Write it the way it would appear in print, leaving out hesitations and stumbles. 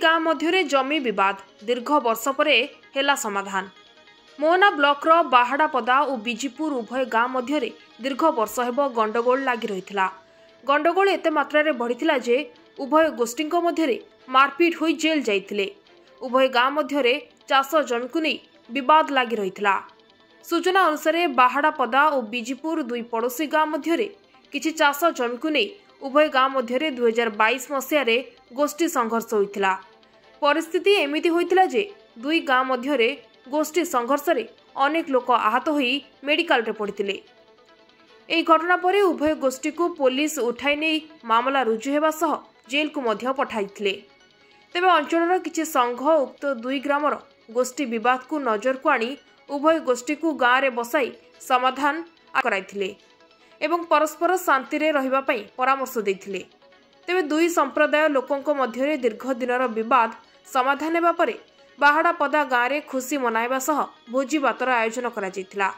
गाँ मध्य जमी बद दीर्घ वर्ष पर हेला समाधान। मोहना ब्लॉकर बाहाड़ापदा और बिजीपुर उभय गाँ मध्य दीर्घ वर्ष हेब गंडगोल लगी रही। गंडगोल एते मात्रा बढ़ीला जे उभय गोष्ठी मध्य मारपिट हो जेल जाइथिले। उभय गाँ मध्य चाष जमी को नहीं विवाद लगी रही। सूचना अनुसार बाहाड़ापदा और बिजीपुर दुई पड़ोशी गाँ मध्य किछि चाष जमी को नहीं उभय गाँ मध्य 2022 मसीह गोष्ठी संघर्ष होइथिला। परिस्थिति एमिति होइथिला जे दुई गाँ मध्य गोष्ठी संघर्ष रे अनेक लोक आहत होई मेडिकल रे पड़िथिले। एही घटना पर उभय गोष्ठी को पुलिस उठाई नहीं मामला रुजु हेबा सह जेल को मध्य पठाइथिले। तेबे अंचलर किछि संघ उक्त दुई ग्रामर गोष्ठी विवाद को नजर को आनी उभय गोष्ठी को गाँव रे बसाई समाधान कराइथिले एवं परस्पर शांति रे रहिबा पई परामर्श दैथिले। तेबे दुई संप्रदाय लोकंक मध्य दीर्घ दिनर विवाद समाधान हेबा परे बाहाड़ापदा गाँव रे खुशी मनाइबा सह भोजी भातर आयोजन करा जायतिला।